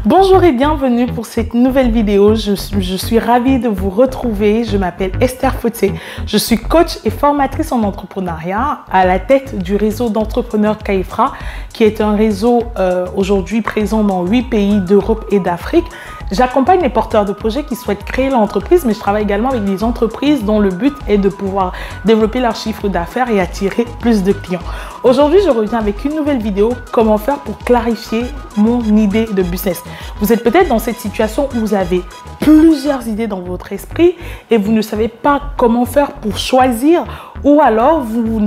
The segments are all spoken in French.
Bonjour et bienvenue pour cette nouvelle vidéo. Je suis ravie de vous retrouver. Je m'appelle Esther Foté. Je suis coach et formatrice en entrepreneuriat à la tête du réseau d'entrepreneurs Kaifra, qui est un réseau aujourd'hui présent dans 8 pays d'Europe et d'Afrique. J'accompagne les porteurs de projets qui souhaitent créer leur entreprise, mais je travaille également avec des entreprises dont le but est de pouvoir développer leur chiffre d'affaires et attirer plus de clients. Aujourd'hui, je reviens avec une nouvelle vidéo, comment faire pour clarifier mon idée de business. Vous êtes peut-être dans cette situation où vous avez plusieurs idées dans votre esprit et vous ne savez pas comment faire pour choisir, ou alors vous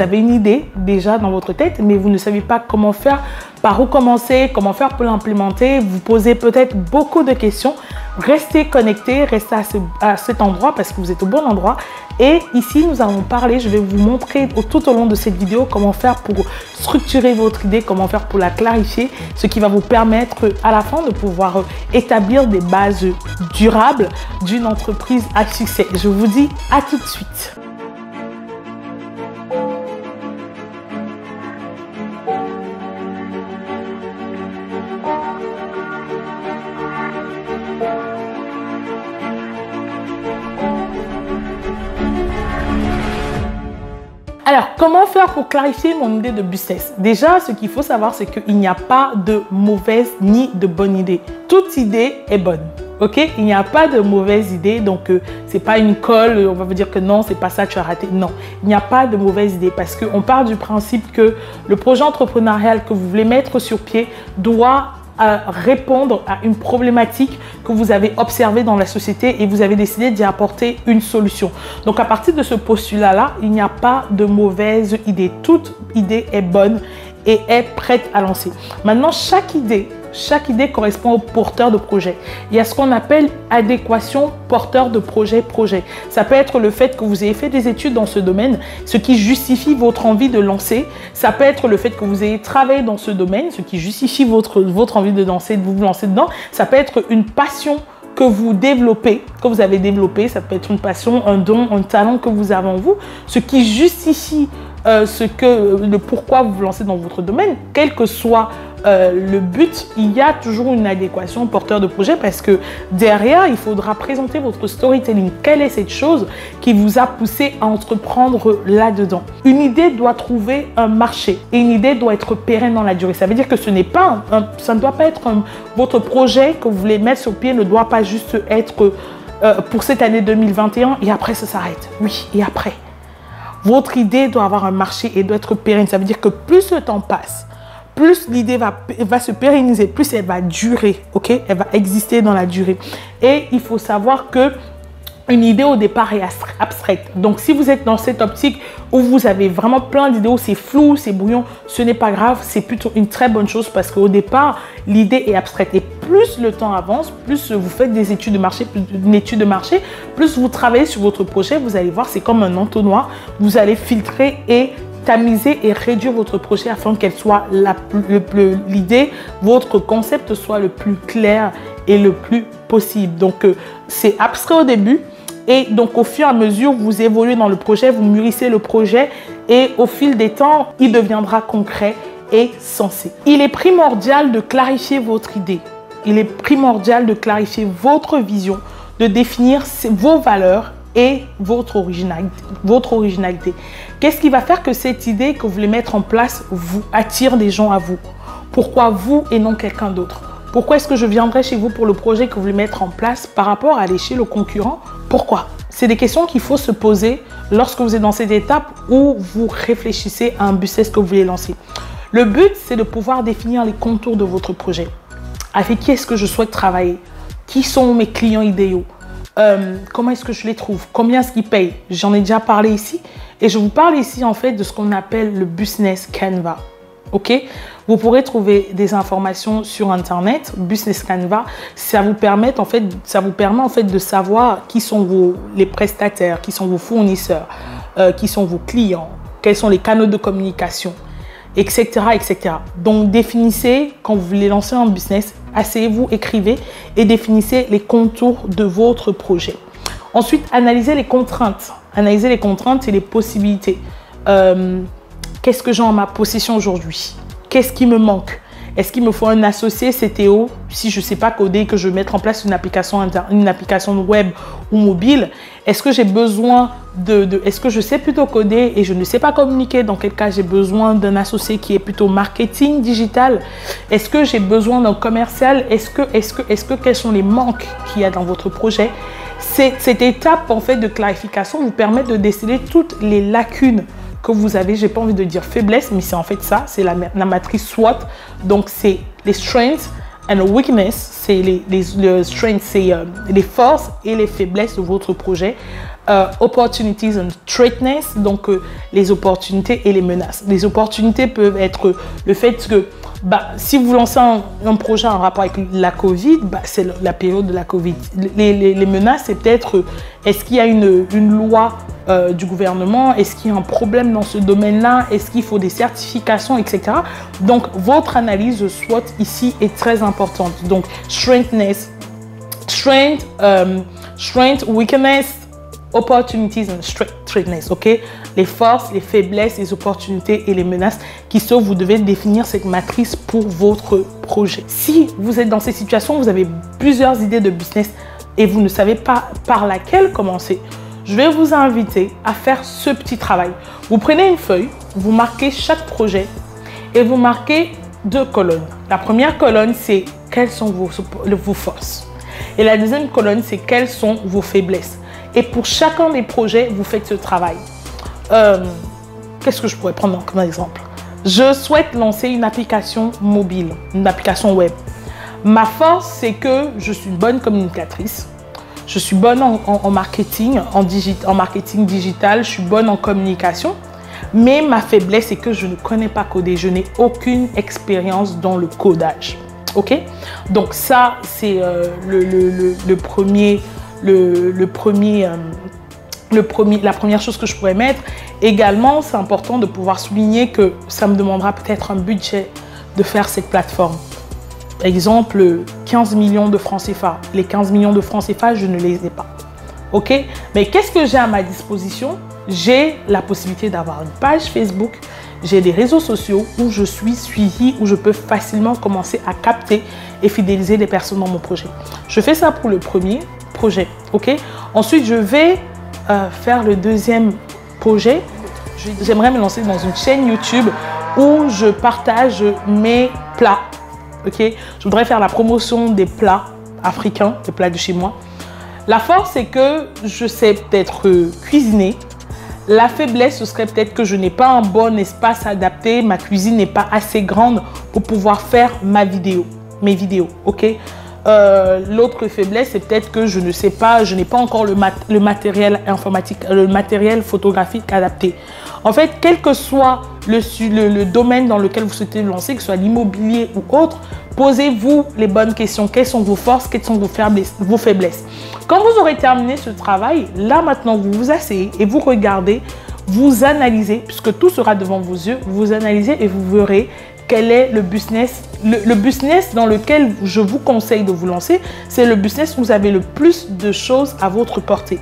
avez une idée déjà dans votre tête, mais vous ne savez pas comment faire, par où commencer, comment faire pour l'implémenter. Vous posez peut-être beaucoup de questions. Restez connectés, restez à cet endroit parce que vous êtes au bon endroit. Et ici, nous allons parler, je vais vous montrer tout au long de cette vidéo comment faire pour structurer votre idée, comment faire pour la clarifier, ce qui va vous permettre à la fin de pouvoir établir des bases durables d'une entreprise à succès. Je vous dis à tout de suite. Alors, comment faire pour clarifier mon idée de business? Déjà, ce qu'il faut savoir, c'est qu'il n'y a pas de mauvaise ni de bonne idée. Toute idée est bonne. Ok? Il n'y a pas de mauvaise idée, donc c'est pas une colle, on va vous dire que non, c'est pas ça, tu as raté. Non, il n'y a pas de mauvaise idée parce qu'on part du principe que le projet entrepreneurial que vous voulez mettre sur pied doit répondre à une problématique que vous avez observée dans la société et vous avez décidé d'y apporter une solution. Donc à partir de ce postulat-là, il n'y a pas de mauvaise idée. Toute idée est bonne et est prête à lancer. Maintenant, chaque idée correspond au porteur de projet. Il y a ce qu'on appelle adéquation porteur de projet. Ça peut être le fait que vous ayez fait des études dans ce domaine, ce qui justifie votre envie de lancer. Ça peut être le fait que vous ayez travaillé dans ce domaine, ce qui justifie votre envie de lancer, de vous lancer dedans. Ça peut être une passion que vous développez, que vous avez développé. Ça peut être une passion, un don, un talent que vous avez en vous, ce qui justifie le pourquoi vous vous lancez dans votre domaine. Quel que soit le but, il y a toujours une adéquation porteur de projet parce que derrière, il faudra présenter votre storytelling. Quelle est cette chose qui vous a poussé à entreprendre là-dedans? Une idée doit trouver un marché et une idée doit être pérenne dans la durée. Ça veut dire que ça ne doit pas être votre projet que vous voulez mettre sur pied ne doit pas juste être pour cette année 2021 et après ça s'arrête. Oui, et après. Votre idée doit avoir un marché et doit être pérenne. Ça veut dire que plus le temps passe, plus l'idée va se pérenniser, plus elle va durer, ok? Elle va exister dans la durée. Et il faut savoir que une idée au départ est abstraite. Donc, si vous êtes dans cette optique où vous avez vraiment plein d'idées, où c'est flou, c'est brouillon, ce n'est pas grave, c'est plutôt une très bonne chose parce qu'au départ, l'idée est abstraite. Et plus le temps avance, plus vous faites des études de marché, plus vous travaillez sur votre projet, vous allez voir, c'est comme un entonnoir. Vous allez filtrer et tamiser et réduire votre projet afin qu'elle soit l'idée, votre concept soit le plus clair et le plus possible. Donc, c'est abstrait au début. Et donc, au fur et à mesure, vous évoluez dans le projet, vous mûrissez le projet et au fil des temps, il deviendra concret et sensé. Il est primordial de clarifier votre idée. Il est primordial de clarifier votre vision, de définir vos valeurs et votre originalité. Qu'est-ce qui va faire que cette idée que vous voulez mettre en place vous attire des gens à vous? Pourquoi vous et non quelqu'un d'autre? Pourquoi est-ce que je viendrai chez vous pour le projet que vous voulez mettre en place par rapport à aller chez le concurrent? Pourquoi? C'est des questions qu'il faut se poser lorsque vous êtes dans cette étape où vous réfléchissez à un business que vous voulez lancer. Le but, c'est de pouvoir définir les contours de votre projet. Avec qui est-ce que je souhaite travailler? Qui sont mes clients idéaux? Comment est-ce que je les trouve? Combien est-ce qu'ils payent? J'en ai déjà parlé ici. Et je vous parle ici en fait de ce qu'on appelle le Business Canva. Ok? Vous pourrez trouver des informations sur Internet. Business Canva, ça vous permet en fait de savoir qui sont les prestataires, qui sont vos fournisseurs, qui sont vos clients, quels sont les canaux de communication, etc., etc. Donc, définissez, quand vous voulez lancer un business, asseyez-vous, écrivez et définissez les contours de votre projet. Ensuite, analysez les contraintes. Analysez les contraintes et les possibilités. Qu'est-ce que j'ai en ma possession aujourd'hui? Qu'est-ce qui me manque? Est-ce qu'il me faut un associé CTO si je ne sais pas coder, que je veux mettre en place une application web ou mobile? Est-ce que j'ai besoin est-ce que je sais plutôt coder et je ne sais pas communiquer? Dans quel cas j'ai besoin d'un associé qui est plutôt marketing digital? Est-ce que j'ai besoin d'un commercial? Quels sont les manques qu'il y a dans votre projet? Cette étape en fait de clarification vous permet de déceler toutes les lacunes que vous avez. J'ai pas envie de dire faiblesse, mais c'est en fait ça, c'est la matrice SWOT. Donc c'est les strengths and weakness, c'est les strengths, c'est les forces et les faiblesses de votre projet. Opportunities and threatness, donc les opportunités et les menaces. Les opportunités peuvent être le fait que si vous lancez un projet en rapport avec la Covid, c'est la période de la Covid. Les menaces, c'est peut-être est-ce qu'il y a une loi du gouvernement, est-ce qu'il y a un problème dans ce domaine-là, est-ce qu'il faut des certifications, etc. Donc, votre analyse SWOT ici est très importante. Donc, strength, weakness, opportunities and threatness, ok? Les forces, les faiblesses, les opportunités et les menaces qui sont, vous devez définir cette matrice pour votre projet. Si vous êtes dans ces situations, vous avez plusieurs idées de business et vous ne savez pas par laquelle commencer, je vais vous inviter à faire ce petit travail. Vous prenez une feuille, vous marquez chaque projet et vous marquez 2 colonnes. La première colonne, c'est quelles sont vos forces. Et la deuxième colonne, c'est quelles sont vos faiblesses. Et pour chacun des projets, vous faites ce travail. Qu'est-ce que je pourrais prendre comme exemple? Je souhaite lancer une application mobile, une application web. Ma force, c'est que je suis une bonne communicatrice. Je suis bonne en marketing, en marketing digital. Je suis bonne en communication. Mais ma faiblesse, c'est que je ne connais pas coder. Je n'ai aucune expérience dans le codage. OK? Donc ça, c'est la première chose que je pourrais mettre. Également, c'est important de pouvoir souligner que ça me demandera peut-être un budget de faire cette plateforme. Exemple, 15 millions de francs CFA. Les 15 millions de francs CFA, je ne les ai pas. OK? Mais qu'est-ce que j'ai à ma disposition? J'ai la possibilité d'avoir une page Facebook. J'ai des réseaux sociaux où je suis suivie, où je peux facilement commencer à capter et fidéliser les personnes dans mon projet. Je fais ça pour le premier projet. OK? Ensuite, je vais faire le deuxième projet. J'aimerais me lancer dans une chaîne YouTube où je partage mes plats. OK? Je voudrais faire la promotion des plats africains, des plats de chez moi. La force, c'est que je sais peut-être cuisiner. La faiblesse, ce serait peut-être que je n'ai pas un bon espace adapté. Ma cuisine n'est pas assez grande pour pouvoir faire mes vidéos. OK? L'autre faiblesse, c'est peut-être que je ne sais pas, je n'ai pas encore le matériel informatique, le matériel photographique adapté. En fait, quel que soit le domaine dans lequel vous souhaitez lancer, que ce soit l'immobilier ou autre, posez-vous les bonnes questions. Quelles sont vos forces? Quelles sont vos faiblesses? Quand vous aurez terminé ce travail, là maintenant, vous vous asseyez et vous regardez, vous analysez, puisque tout sera devant vos yeux, vous analysez et vous verrez quel est le business. Le business dans lequel je vous conseille de vous lancer, c'est le business où vous avez le plus de choses à votre portée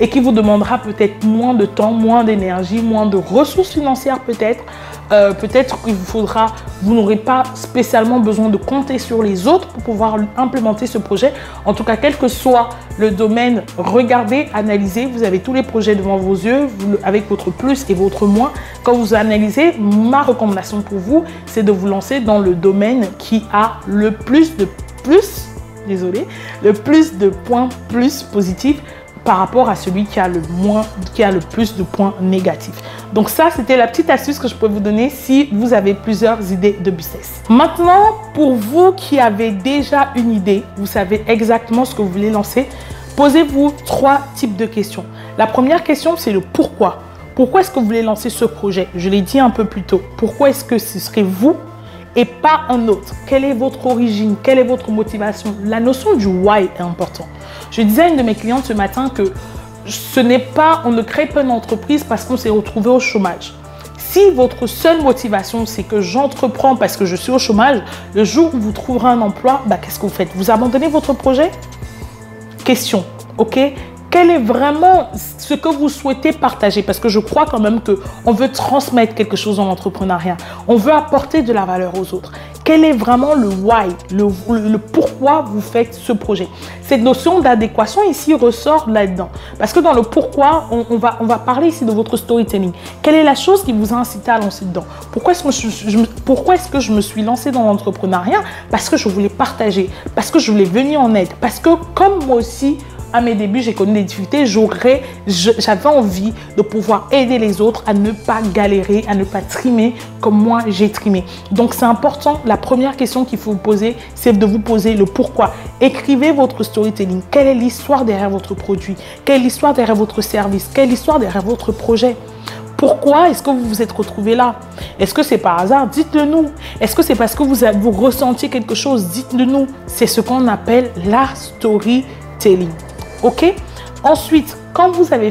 et qui vous demandera peut-être moins de temps, moins d'énergie, moins de ressources financières peut-être. Peut-être qu'il vous n'aurez pas spécialement besoin de compter sur les autres pour pouvoir implémenter ce projet. En tout cas, quel que soit le domaine, regardez, analysez. Vous avez tous les projets devant vos yeux avec votre plus et votre moins. Quand vous analysez, ma recommandation pour vous, c'est de vous lancer dans le domaine qui a le plus de points plus positifs par rapport à celui qui a le plus de points négatifs. Donc ça, c'était la petite astuce que je peux vous donner si vous avez plusieurs idées de business. Maintenant, pour vous qui avez déjà une idée, vous savez exactement ce que vous voulez lancer, posez-vous 3 types de questions. La première question, c'est le pourquoi. Pourquoi est-ce que vous voulez lancer ce projet? Je l'ai dit un peu plus tôt. Pourquoi est-ce que ce serait vous et pas un autre? Quelle est votre origine? Quelle est votre motivation? La notion du why est importante. Je disais à une de mes clientes ce matin que on ne crée pas une entreprise parce qu'on s'est retrouvé au chômage. Si votre seule motivation, c'est que j'entreprends parce que je suis au chômage, le jour où vous trouverez un emploi, qu'est-ce que vous faites? Vous abandonnez votre projet? Question, ok? Quel est vraiment ce que vous souhaitez partager? Parce que je crois quand même qu'on veut transmettre quelque chose dans l'entrepreneuriat. On veut apporter de la valeur aux autres. Quel est vraiment le why, le pourquoi vous faites ce projet? Cette notion d'adéquation ici ressort là-dedans. Parce que dans le pourquoi, on va parler ici de votre storytelling. Quelle est la chose qui vous a incité à lancer dedans? Pourquoi est-ce que je me suis lancée dans l'entrepreneuriat? Parce que je voulais partager, parce que je voulais venir en aide, parce que comme moi aussi, à mes débuts, j'ai connu des difficultés. J'avais envie de pouvoir aider les autres à ne pas galérer, à ne pas trimer comme moi j'ai trimé. Donc, c'est important. La première question qu'il faut vous poser, c'est de vous poser le pourquoi. Écrivez votre storytelling. Quelle est l'histoire derrière votre produit? Quelle est l'histoire derrière votre service? Quelle est l'histoire derrière votre projet? Pourquoi est-ce que vous vous êtes retrouvé là? Est-ce que c'est par hasard? Dites-le nous. Est-ce que c'est parce que vous ressentiez quelque chose? Dites-le nous. C'est ce qu'on appelle la storytelling. Ok? Ensuite, quand vous avez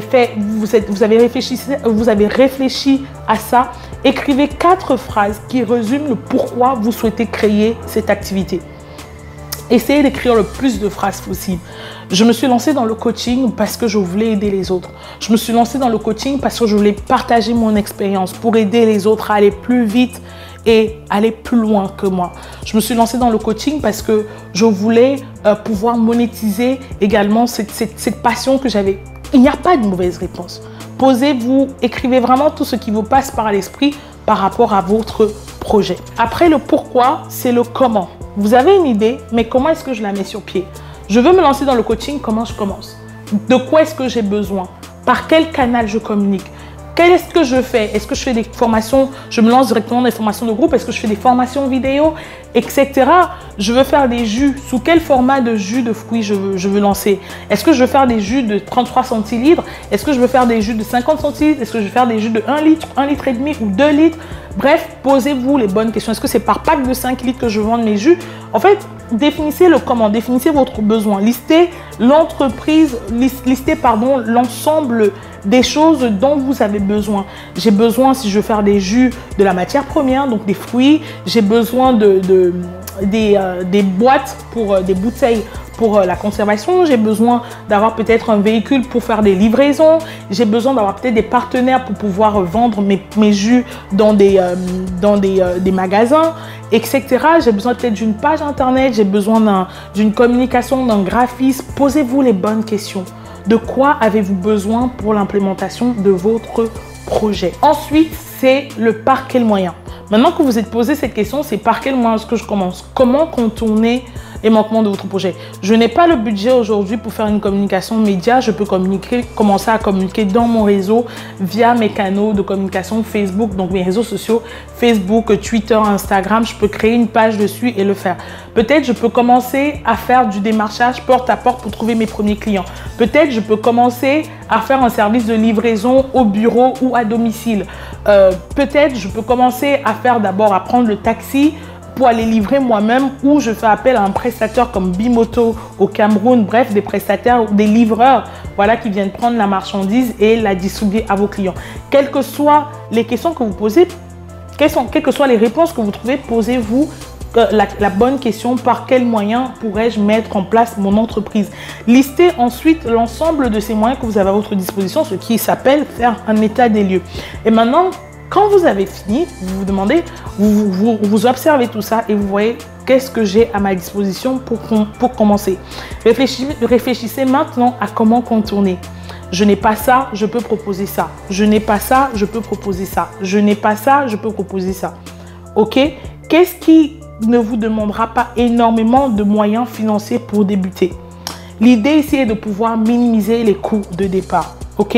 réfléchi à ça, écrivez 4 phrases qui résument le pourquoi vous souhaitez créer cette activité. Essayez d'écrire le plus de phrases possible. Je me suis lancée dans le coaching parce que je voulais aider les autres. Je me suis lancée dans le coaching parce que je voulais partager mon expérience pour aider les autres à aller plus vite et aller plus loin que moi. Je me suis lancée dans le coaching parce que je voulais pouvoir monétiser également cette passion que j'avais. Il n'y a pas de mauvaise réponse. Posez-vous, écrivez vraiment tout ce qui vous passe par l'esprit par rapport à votre projet. Après le pourquoi, c'est le comment. Vous avez une idée, mais comment est-ce que je la mets sur pied? Je veux me lancer dans le coaching, comment je commence? De quoi est-ce que j'ai besoin? Par quel canal je communique? Qu'est-ce que je fais? Est-ce que je fais des formations? Je me lance directement dans des formations de groupe? Est-ce que je fais des formations vidéo, etc. Je veux faire des jus. Sous quel format de jus de fruits je veux lancer? Est-ce que je veux faire des jus de 33 centilitres? Est-ce que je veux faire des jus de 50 centilitres? Est-ce que je veux faire des jus de 1 litre, 1,5 litre ou 2 litres? Bref, posez-vous les bonnes questions. Est-ce que c'est par pack de 5 litres que je vends mes jus? En fait, définissez le comment, définissez votre besoin. Listez l'entreprise, listez l'ensemble des choses dont vous avez besoin. J'ai besoin, si je veux faire des jus, de la matière première, donc des fruits. J'ai besoin des boîtes pour des bouteilles pour la conservation. J'ai besoin d'avoir peut-être un véhicule pour faire des livraisons. J'ai besoin d'avoir peut-être des partenaires pour pouvoir vendre mes jus dans des magasins, etc. J'ai besoin peut-être d'une page internet. J'ai besoin d'une communication, d'un graphisme. Posez-vous les bonnes questions. De quoi avez-vous besoin pour l'implémentation de votre projet? Ensuite, c'est le par quel moyen. Maintenant que vous êtes posé cette question, c'est par quel moyen est-ce que je commence? Comment contourner les manquements de votre projet? Je n'ai pas le budget aujourd'hui pour faire une communication média. Je peux commencer à communiquer dans mon réseau via mes canaux de communication Facebook, donc mes réseaux sociaux, Facebook, Twitter, Instagram. Je peux créer une page dessus et le faire. Peut-être je peux commencer à faire du démarchage porte à porte pour trouver mes premiers clients. Peut-être je peux commencer à faire un service de livraison au bureau ou à domicile. Peut-être je peux commencer à prendre le taxi pour aller livrer moi-même, ou je fais appel à un prestataire comme Bimoto au Cameroun, bref, des prestataires, des livreurs, voilà, qui viennent prendre la marchandise et la distribuer à vos clients. Quelles que soient les questions que vous posez, quelles que soient les réponses que vous trouvez, posez-vous la bonne question: par quel moyen pourrais-je mettre en place mon entreprise? Listez ensuite l'ensemble de ces moyens que vous avez à votre disposition, ce qui s'appelle faire un état des lieux. Et maintenant, quand vous avez fini, vous vous demandez, vous observez tout ça et vous voyez qu'est-ce que j'ai à ma disposition pour commencer. Réfléchissez maintenant à comment contourner. Je n'ai pas ça, je peux proposer ça. Je n'ai pas ça, je peux proposer ça. Je n'ai pas ça, je peux proposer ça. Ok? Qu'est-ce qui ne vous demandera pas énormément de moyens financiers pour débuter? L'idée ici est de pouvoir minimiser les coûts de départ. Ok?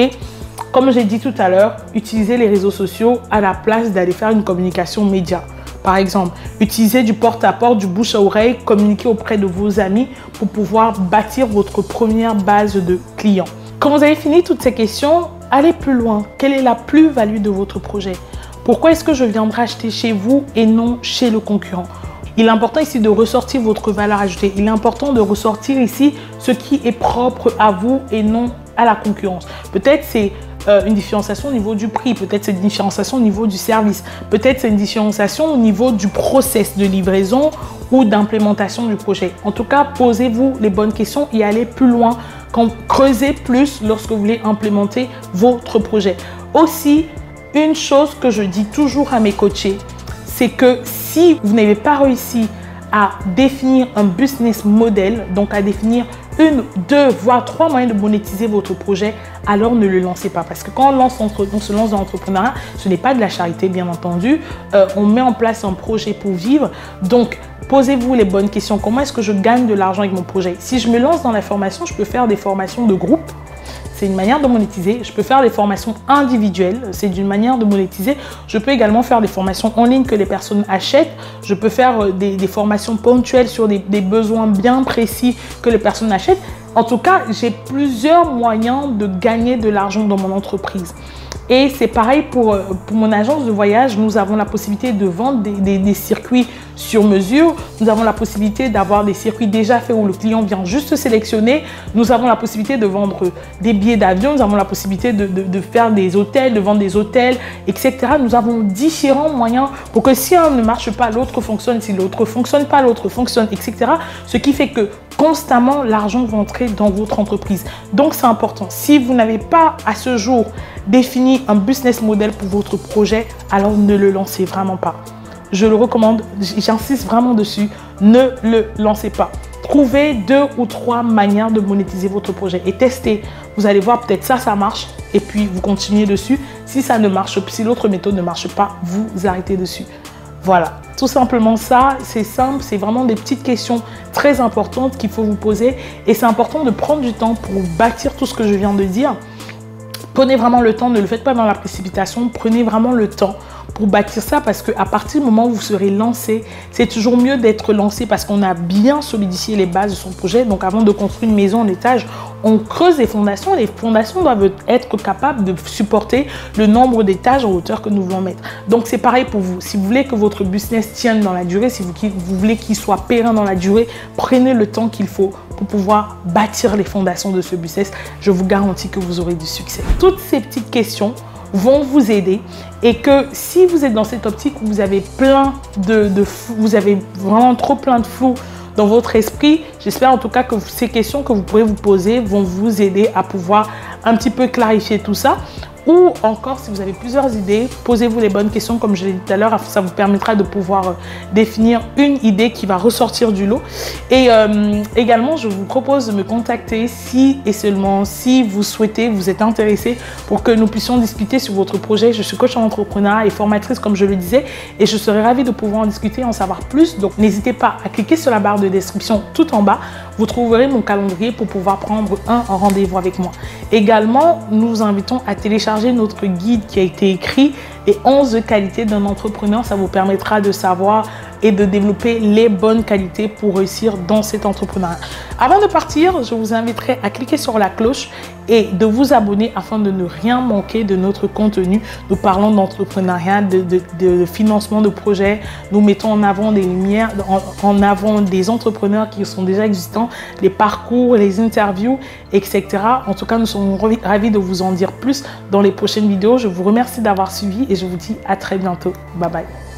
Comme j'ai dit tout à l'heure, utilisez les réseaux sociaux à la place d'aller faire une communication média. Par exemple, utilisez du porte-à-porte, du bouche à oreille, communiquez auprès de vos amis pour pouvoir bâtir votre première base de clients. Quand vous avez fini toutes ces questions, allez plus loin. Quelle est la plus-value de votre projet? Pourquoi est-ce que je viendrai acheter chez vous et non chez le concurrent? Il est important ici de ressortir votre valeur ajoutée. Il est important de ressortir ici ce qui est propre à vous et non à la concurrence. Peut-être c'est une différenciation au niveau du prix, peut-être c'est une différenciation au niveau du service, peut-être c'est une différenciation au niveau du process de livraison ou d'implémentation du projet. En tout cas, posez-vous les bonnes questions et allez plus loin, creusez plus lorsque vous voulez implémenter votre projet. Aussi, une chose que je dis toujours à mes coachés, c'est que si vous n'avez pas réussi à définir un business model, donc à définir 1, 2, voire 3 moyens de monétiser votre projet, alors ne le lancez pas. Parce que quand on se lance dans l'entrepreneuriat, ce n'est pas de la charité, bien entendu. On met en place un projet pour vivre. Donc, posez-vous les bonnes questions. Comment est-ce que je gagne de l'argent avec mon projet? Si je me lance dans la formation, je peux faire des formations de groupe. C'est une manière de monétiser. Je peux faire des formations individuelles. C'est une manière de monétiser. Je peux également faire des formations en ligne que les personnes achètent. Je peux faire des formations ponctuelles sur des besoins bien précis que les personnes achètent. En tout cas, j'ai plusieurs moyens de gagner de l'argent dans mon entreprise. Et c'est pareil pour mon agence de voyage. Nous avons la possibilité de vendre des circuits sur mesure. Nous avons la possibilité d'avoir des circuits déjà faits où le client vient juste sélectionner. Nous avons la possibilité de vendre des billets d'avion. Nous avons la possibilité de faire des hôtels, de vendre des hôtels, etc. Nous avons différents moyens pour que si un ne marche pas, l'autre fonctionne. Si l'autre ne fonctionne pas, l'autre fonctionne, etc. Ce qui fait que constamment, l'argent va entrer dans votre entreprise. Donc, c'est important. Si vous n'avez pas à ce jour défini un business model pour votre projet, alors ne le lancez vraiment pas. Je le recommande, j'insiste vraiment dessus, ne le lancez pas. Trouvez 2 ou 3 manières de monétiser votre projet et testez. Vous allez voir, peut-être ça marche et puis vous continuez dessus. Si ça ne marche pas, si l'autre méthode ne marche pas, vous arrêtez dessus. Voilà, tout simplement ça, c'est simple, c'est vraiment des petites questions très importantes qu'il faut vous poser et c'est important de prendre du temps pour bâtir tout ce que je viens de dire. Prenez vraiment le temps, ne le faites pas dans la précipitation, prenez vraiment le temps pour bâtir ça parce qu'à partir du moment où vous serez lancé, c'est toujours mieux d'être lancé parce qu'on a bien solidifié les bases de son projet. Donc avant de construire une maison en étage, on creuse les fondations. Les fondations doivent être capables de supporter le nombre d'étages en hauteur que nous voulons mettre. Donc c'est pareil pour vous. Si vous voulez que votre business tienne dans la durée, si vous voulez qu'il soit pérenne dans la durée, prenez le temps qu'il faut pour pouvoir bâtir les fondations de ce business. Je vous garantis que vous aurez du succès. Toutes ces petites questions vont vous aider et que si vous êtes dans cette optique où vous avez vous avez vraiment trop plein de flou dans votre esprit, j'espère en tout cas que ces questions que vous pourrez vous poser vont vous aider à pouvoir un petit peu clarifier tout ça. Ou encore, si vous avez plusieurs idées, posez-vous les bonnes questions, comme je l'ai dit tout à l'heure, ça vous permettra de pouvoir définir une idée qui va ressortir du lot. Et également, je vous propose de me contacter si et seulement si vous souhaitez, vous êtes intéressé pour que nous puissions discuter sur votre projet. Je suis coach en entrepreneuriat et formatrice, comme je le disais, et je serai ravie de pouvoir en discuter, en savoir plus. Donc, n'hésitez pas à cliquer sur la barre de description tout en bas. Vous trouverez mon calendrier pour pouvoir prendre un rendez-vous avec moi. Également, nous vous invitons à télécharger notre guide qui a été écrit, les 11 qualités d'un entrepreneur. Ça vous permettra de savoir et de développer les bonnes qualités pour réussir dans cet entrepreneuriat. Avant de partir, je vous inviterai à cliquer sur la cloche et de vous abonner afin de ne rien manquer de notre contenu. Nous parlons d'entrepreneuriat, de financement de projets. Nous mettons en avant des lumières, en avant des entrepreneurs qui sont déjà existants, les parcours, les interviews, etc. En tout cas, nous sommes ravis de vous en dire plus dans les prochaines vidéos. Je vous remercie d'avoir suivi et je vous dis à très bientôt. Bye bye.